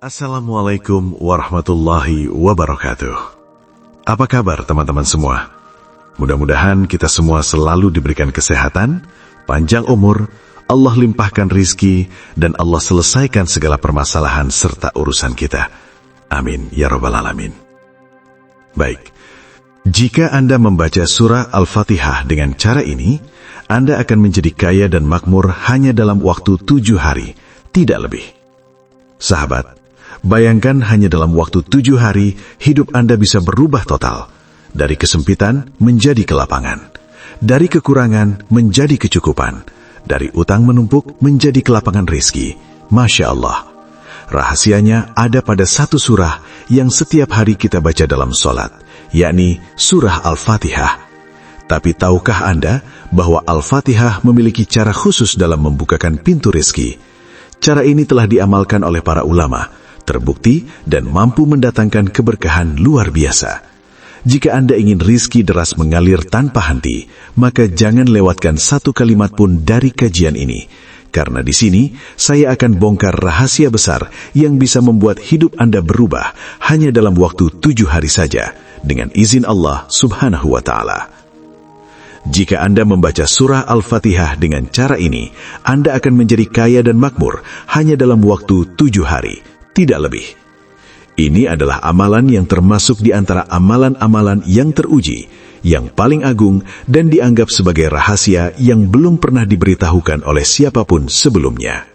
Assalamualaikum warahmatullahi wabarakatuh. Apa kabar teman-teman semua? Mudah-mudahan kita semua selalu diberikan kesehatan, panjang umur, Allah limpahkan rizki, dan Allah selesaikan segala permasalahan serta urusan kita. Amin ya rabbal alamin. Baik, jika Anda membaca surah Al-Fatihah dengan cara ini, Anda akan menjadi kaya dan makmur hanya dalam waktu 7 hari, tidak lebih. Sahabat, bayangkan hanya dalam waktu 7 hari, hidup Anda bisa berubah total. Dari kesempitan menjadi kelapangan. Dari kekurangan menjadi kecukupan. Dari utang menumpuk menjadi kelapangan rizki. Masya Allah. Rahasianya ada pada satu surah yang setiap hari kita baca dalam sholat, yakni surah Al-Fatihah. Tapi tahukah Anda bahwa Al-Fatihah memiliki cara khusus dalam membukakan pintu rizki? Cara ini telah diamalkan oleh para ulama, terbukti dan mampu mendatangkan keberkahan luar biasa. Jika Anda ingin rizki deras mengalir tanpa henti, maka jangan lewatkan satu kalimat pun dari kajian ini. Karena di sini, saya akan bongkar rahasia besar yang bisa membuat hidup Anda berubah hanya dalam waktu 7 hari saja, dengan izin Allah Subhanahu wa Ta'ala. Jika Anda membaca surah Al-Fatihah dengan cara ini, Anda akan menjadi kaya dan makmur hanya dalam waktu 7 hari, tidak lebih. Ini adalah amalan yang termasuk di antara amalan-amalan yang teruji, yang paling agung dan dianggap sebagai rahasia yang belum pernah diberitahukan oleh siapapun sebelumnya.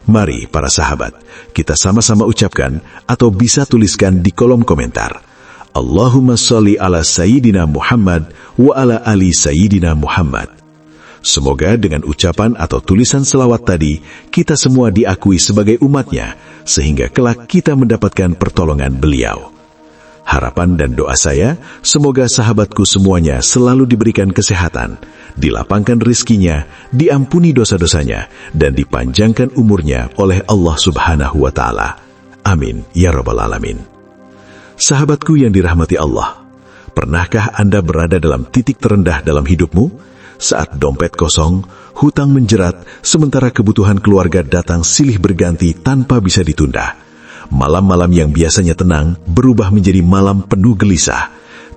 Mari para sahabat, kita sama-sama ucapkan atau bisa tuliskan di kolom komentar. Allahumma sholli ala Sayyidina Muhammad wa ala ali Sayyidina Muhammad. Semoga dengan ucapan atau tulisan selawat tadi, kita semua diakui sebagai umatnya, sehingga kelak kita mendapatkan pertolongan beliau. Harapan dan doa saya, semoga sahabatku semuanya selalu diberikan kesehatan, dilapangkan rizkinya, diampuni dosa-dosanya, dan dipanjangkan umurnya oleh Allah Subhanahu wa Ta'ala. Amin ya rabbal alamin. Sahabatku yang dirahmati Allah, pernahkah Anda berada dalam titik terendah dalam hidupmu? Saat dompet kosong, hutang menjerat, sementara kebutuhan keluarga datang silih berganti tanpa bisa ditunda. Malam-malam yang biasanya tenang berubah menjadi malam penuh gelisah.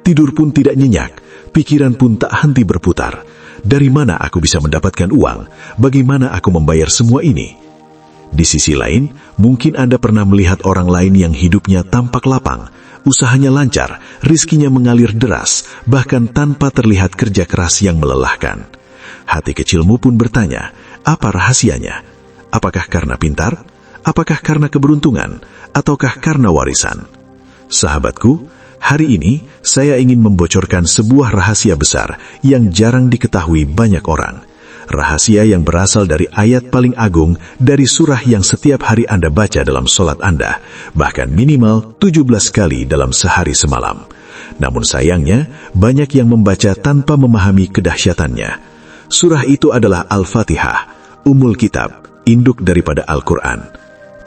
Tidur pun tidak nyenyak, pikiran pun tak henti berputar. Dari mana aku bisa mendapatkan uang? Bagaimana aku membayar semua ini? Di sisi lain, mungkin Anda pernah melihat orang lain yang hidupnya tampak lapang, usahanya lancar, rizkinya mengalir deras, bahkan tanpa terlihat kerja keras yang melelahkan. Hati kecilmu pun bertanya, apa rahasianya? Apakah karena pintar? Apakah karena keberuntungan? Ataukah karena warisan? Sahabatku, hari ini saya ingin membocorkan sebuah rahasia besar yang jarang diketahui banyak orang. Rahasia yang berasal dari ayat paling agung dari surah yang setiap hari Anda baca dalam sholat Anda, bahkan minimal 17 kali dalam sehari semalam. Namun sayangnya, banyak yang membaca tanpa memahami kedahsyatannya. Surah itu adalah Al-Fatihah, Ummul Kitab, induk daripada Al-Quran.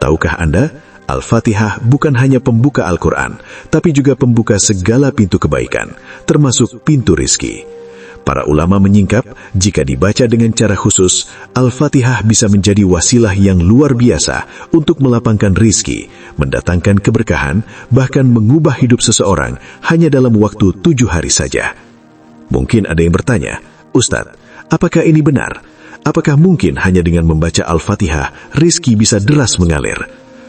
Tahukah Anda, Al-Fatihah bukan hanya pembuka Al-Quran, tapi juga pembuka segala pintu kebaikan, termasuk pintu rizki. Para ulama menyingkap, jika dibaca dengan cara khusus, Al-Fatihah bisa menjadi wasilah yang luar biasa untuk melapangkan rizki, mendatangkan keberkahan, bahkan mengubah hidup seseorang hanya dalam waktu 7 hari saja. Mungkin ada yang bertanya, Ustadz, apakah ini benar? Apakah mungkin hanya dengan membaca Al-Fatihah, rizki bisa deras mengalir?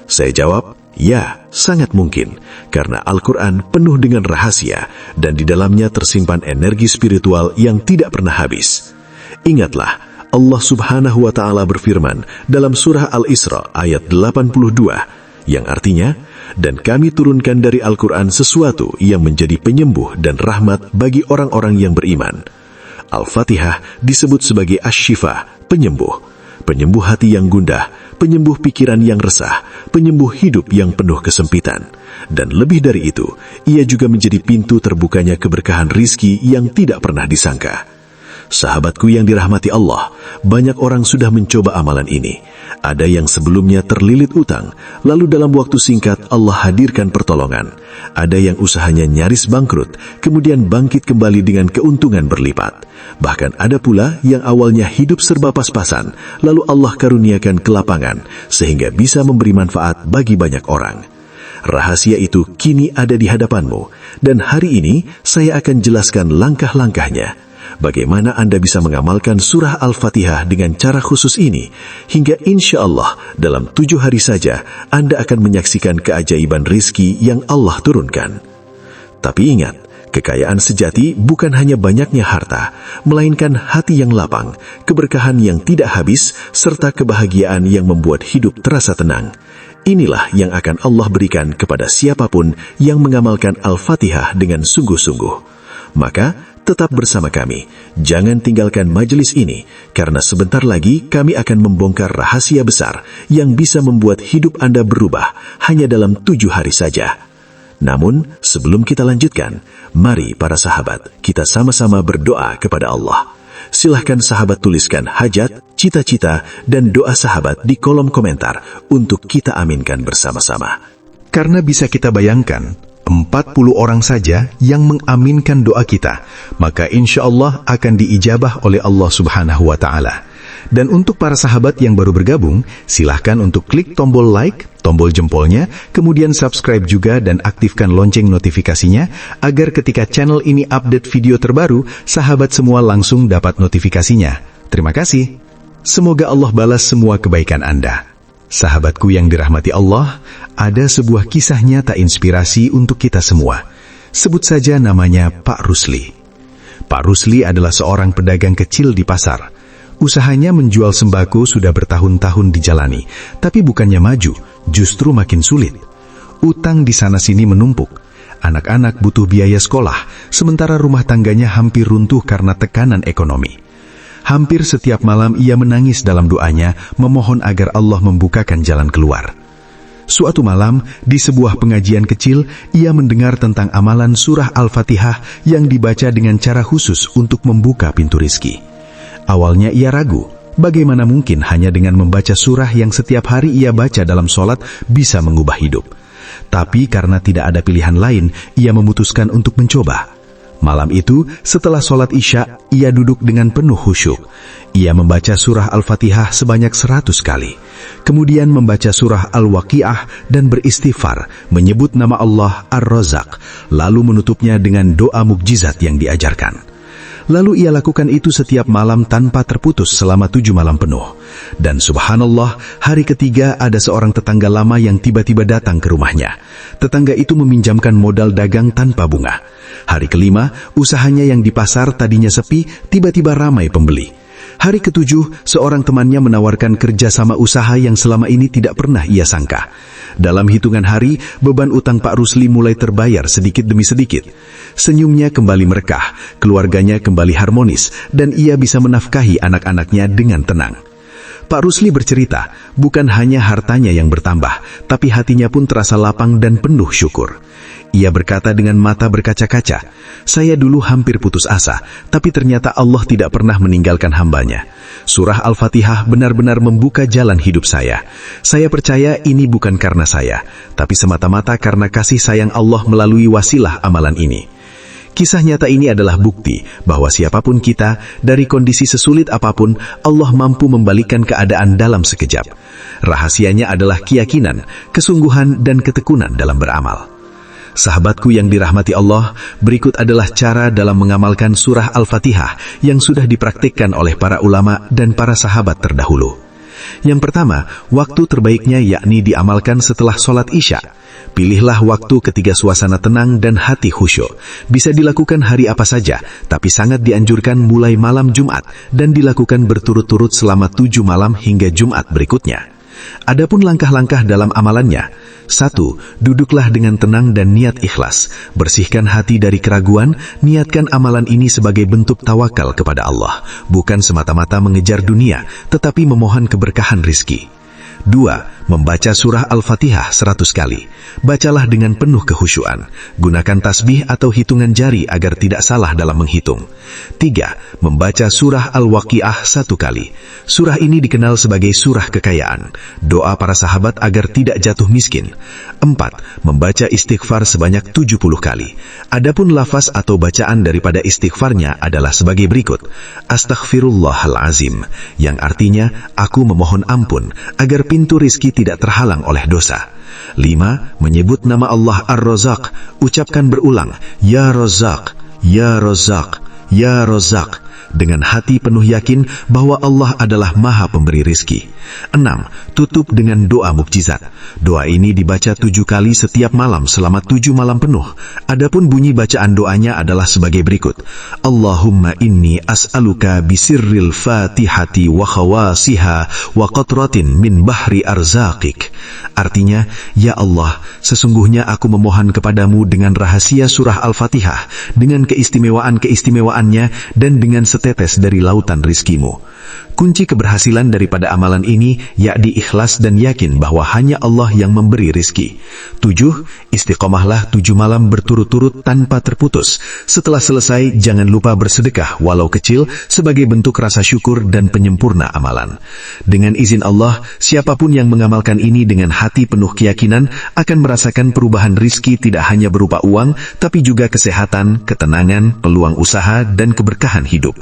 Saya jawab, ya, sangat mungkin, karena Al-Quran penuh dengan rahasia dan di dalamnya tersimpan energi spiritual yang tidak pernah habis. Ingatlah, Allah Subhanahu wa Ta'ala berfirman dalam surah Al-Isra ayat 82, yang artinya, dan kami turunkan dari Al-Quran sesuatu yang menjadi penyembuh dan rahmat bagi orang-orang yang beriman. Al-Fatihah disebut sebagai Asy-Syifa, penyembuh. Penyembuh hati yang gundah, penyembuh pikiran yang resah, penyembuh hidup yang penuh kesempitan. Dan lebih dari itu, ia juga menjadi pintu terbukanya keberkahan rizki yang tidak pernah disangka. Sahabatku yang dirahmati Allah, banyak orang sudah mencoba amalan ini. Ada yang sebelumnya terlilit utang, lalu dalam waktu singkat Allah hadirkan pertolongan. Ada yang usahanya nyaris bangkrut, kemudian bangkit kembali dengan keuntungan berlipat. Bahkan ada pula yang awalnya hidup serba pas-pasan, lalu Allah karuniakan kelapangan, sehingga bisa memberi manfaat bagi banyak orang. Rahasia itu kini ada di hadapanmu, dan hari ini saya akan jelaskan langkah-langkahnya. Bagaimana Anda bisa mengamalkan surah Al-Fatihah dengan cara khusus ini, hingga insya Allah dalam 7 hari saja Anda akan menyaksikan keajaiban rizki yang Allah turunkan. Tapi ingat, kekayaan sejati bukan hanya banyaknya harta, melainkan hati yang lapang, keberkahan yang tidak habis, serta kebahagiaan yang membuat hidup terasa tenang. Inilah yang akan Allah berikan kepada siapapun yang mengamalkan Al-Fatihah dengan sungguh-sungguh. Maka, tetap bersama kami. Jangan tinggalkan majelis ini, karena sebentar lagi kami akan membongkar rahasia besar yang bisa membuat hidup Anda berubah hanya dalam 7 hari saja. Namun, sebelum kita lanjutkan, mari para sahabat, kita sama-sama berdoa kepada Allah. Silahkan sahabat tuliskan hajat, cita-cita, dan doa sahabat di kolom komentar untuk kita aminkan bersama-sama. Karena bisa kita bayangkan, 40 orang saja yang mengaminkan doa kita, maka insya Allah akan diijabah oleh Allah Subhanahu wa Ta'ala. Dan untuk para sahabat yang baru bergabung, silahkan untuk klik tombol like, tombol jempolnya, kemudian subscribe juga dan aktifkan lonceng notifikasinya, agar ketika channel ini update video terbaru, sahabat semua langsung dapat notifikasinya. Terima kasih. Semoga Allah balas semua kebaikan Anda. Sahabatku yang dirahmati Allah, ada sebuah kisah nyata inspirasi untuk kita semua. Sebut saja namanya Pak Rusli. Pak Rusli adalah seorang pedagang kecil di pasar. Usahanya menjual sembako sudah bertahun-tahun dijalani, tapi bukannya maju, justru makin sulit. Utang di sana-sini menumpuk. Anak-anak butuh biaya sekolah, sementara rumah tangganya hampir runtuh karena tekanan ekonomi. Hampir setiap malam ia menangis dalam doanya, memohon agar Allah membukakan jalan keluar. Suatu malam, di sebuah pengajian kecil, ia mendengar tentang amalan surah Al-Fatihah yang dibaca dengan cara khusus untuk membuka pintu rizki. Awalnya ia ragu, bagaimana mungkin hanya dengan membaca surah yang setiap hari ia baca dalam sholat bisa mengubah hidup. Tapi karena tidak ada pilihan lain, ia memutuskan untuk mencoba. Malam itu, setelah sholat Isya, ia duduk dengan penuh khusyuk. Ia membaca surah Al-Fatihah sebanyak 100 kali. Kemudian membaca surah Al-Waqi'ah dan beristighfar, menyebut nama Allah Ar-Razzaq, lalu menutupnya dengan doa mukjizat yang diajarkan. Lalu ia lakukan itu setiap malam tanpa terputus selama 7 malam penuh. Dan subhanallah, hari ketiga ada seorang tetangga lama yang tiba-tiba datang ke rumahnya. Tetangga itu meminjamkan modal dagang tanpa bunga. Hari kelima, usahanya yang di pasar tadinya sepi, tiba-tiba ramai pembeli. Hari ketujuh, seorang temannya menawarkan kerjasama usaha yang selama ini tidak pernah ia sangka. Dalam hitungan hari, beban utang Pak Rusli mulai terbayar sedikit demi sedikit. Senyumnya kembali merekah, keluarganya kembali harmonis, dan ia bisa menafkahi anak-anaknya dengan tenang. Pak Rusli bercerita, bukan hanya hartanya yang bertambah, tapi hatinya pun terasa lapang dan penuh syukur. Ia berkata dengan mata berkaca-kaca, "Saya dulu hampir putus asa, tapi ternyata Allah tidak pernah meninggalkan hambanya. Surah Al-Fatihah benar-benar membuka jalan hidup saya. Saya percaya ini bukan karena saya, tapi semata-mata karena kasih sayang Allah melalui wasilah amalan ini." Kisah nyata ini adalah bukti bahwa siapapun kita, dari kondisi sesulit apapun, Allah mampu membalikkan keadaan dalam sekejap. Rahasianya adalah keyakinan, kesungguhan, dan ketekunan dalam beramal. Sahabatku yang dirahmati Allah, berikut adalah cara dalam mengamalkan surah Al-Fatihah yang sudah dipraktikkan oleh para ulama dan para sahabat terdahulu. Yang pertama, waktu terbaiknya yakni diamalkan setelah sholat Isya. Pilihlah waktu ketika suasana tenang dan hati khusyuk. Bisa dilakukan hari apa saja, tapi sangat dianjurkan mulai malam Jumat dan dilakukan berturut-turut selama 7 malam hingga Jumat berikutnya. Adapun langkah-langkah dalam amalannya. 1. Duduklah dengan tenang dan niat ikhlas. Bersihkan hati dari keraguan, niatkan amalan ini sebagai bentuk tawakal kepada Allah, bukan semata-mata mengejar dunia, tetapi memohon keberkahan rizki. 2. Membaca surah Al-Fatihah 100 kali. Bacalah dengan penuh kehusyuan. Gunakan tasbih atau hitungan jari agar tidak salah dalam menghitung. 3. Membaca surah Al-Waqiah 1 kali. Surah ini dikenal sebagai surah kekayaan. Doa para sahabat agar tidak jatuh miskin. 4. Membaca istighfar sebanyak 70 kali. Adapun lafaz atau bacaan daripada istighfarnya adalah sebagai berikut. Astaghfirullahalazim, yang artinya aku memohon ampun agar pintu rizki tidak terhalang oleh dosa. 5. Menyebut nama Allah Ar-Razzaq. Ucapkan berulang, Ya Razzaq, Ya Razzaq, Ya Razzaq, dengan hati penuh yakin bahwa Allah adalah Maha Pemberi rizki. 6. Tutup dengan doa mukjizat. Doa ini dibaca 7 kali setiap malam selama 7 malam penuh. Adapun bunyi bacaan doanya adalah sebagai berikut. Allahumma inni as'aluka bisirril fatihati wa khawasiha wa qatratin min bahri arzaqik. Artinya, Ya Allah, sesungguhnya aku memohon kepadamu dengan rahasia surah Al-Fatihah, dengan keistimewaan-keistimewaannya, dan dengan setetes dari lautan rizkimu. Kunci keberhasilan daripada amalan ini yakni ikhlas dan yakin bahwa hanya Allah yang memberi rizki. 7. Istiqomahlah 7 malam berturut-turut tanpa terputus. Setelah selesai, jangan lupa bersedekah walau kecil sebagai bentuk rasa syukur dan penyempurna amalan. Dengan izin Allah, siapapun yang mengamalkan ini dengan hati penuh keyakinan akan merasakan perubahan rizki tidak hanya berupa uang, tapi juga kesehatan, ketenangan, peluang usaha, dan keberkahan hidup.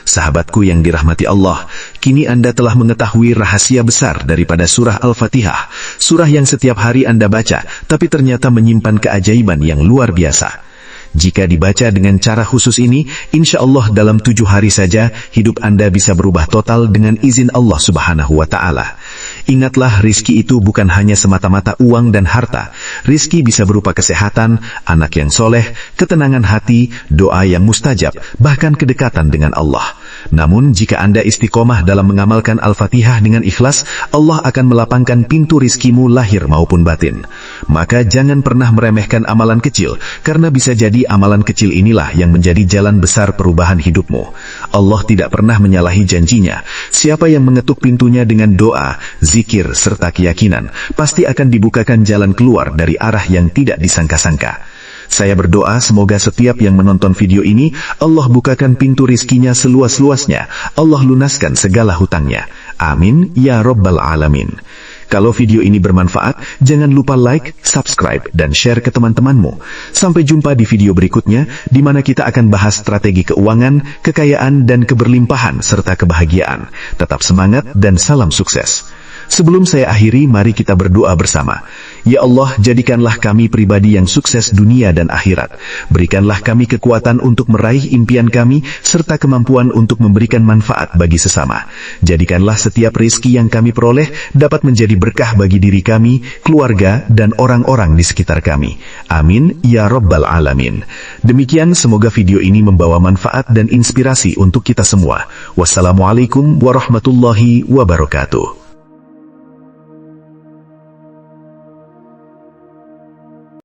Sahabatku yang dirahmati Allah, kini Anda telah mengetahui rahasia besar daripada surah Al-Fatihah, surah yang setiap hari Anda baca, tapi ternyata menyimpan keajaiban yang luar biasa. Jika dibaca dengan cara khusus ini, insya Allah dalam 7 hari saja, hidup Anda bisa berubah total dengan izin Allah Subhanahu wa Ta'ala. Ingatlah, rizki itu bukan hanya semata-mata uang dan harta. Rizki bisa berupa kesehatan, anak yang soleh, ketenangan hati, doa yang mustajab, bahkan kedekatan dengan Allah. Namun, jika Anda istiqomah dalam mengamalkan Al-Fatihah dengan ikhlas, Allah akan melapangkan pintu rizkimu lahir maupun batin. Maka jangan pernah meremehkan amalan kecil, karena bisa jadi amalan kecil inilah yang menjadi jalan besar perubahan hidupmu. Allah tidak pernah menyalahi janjinya. Siapa yang mengetuk pintunya dengan doa, zikir, serta keyakinan, pasti akan dibukakan jalan keluar dari arah yang tidak disangka-sangka. Saya berdoa semoga setiap yang menonton video ini, Allah bukakan pintu rizkinya seluas-luasnya. Allah lunaskan segala hutangnya. Amin, ya Rabbal Alamin. Kalau video ini bermanfaat, jangan lupa like, subscribe, dan share ke teman-temanmu. Sampai jumpa di video berikutnya, di mana kita akan bahas strategi keuangan, kekayaan, dan keberlimpahan, serta kebahagiaan. Tetap semangat dan salam sukses. Sebelum saya akhiri, mari kita berdoa bersama. Ya Allah, jadikanlah kami pribadi yang sukses dunia dan akhirat. Berikanlah kami kekuatan untuk meraih impian kami, serta kemampuan untuk memberikan manfaat bagi sesama. Jadikanlah setiap rizki yang kami peroleh dapat menjadi berkah bagi diri kami, keluarga, dan orang-orang di sekitar kami. Amin, ya Rabbal Alamin. Demikian, semoga video ini membawa manfaat dan inspirasi untuk kita semua. Wassalamualaikum warahmatullahi wabarakatuh.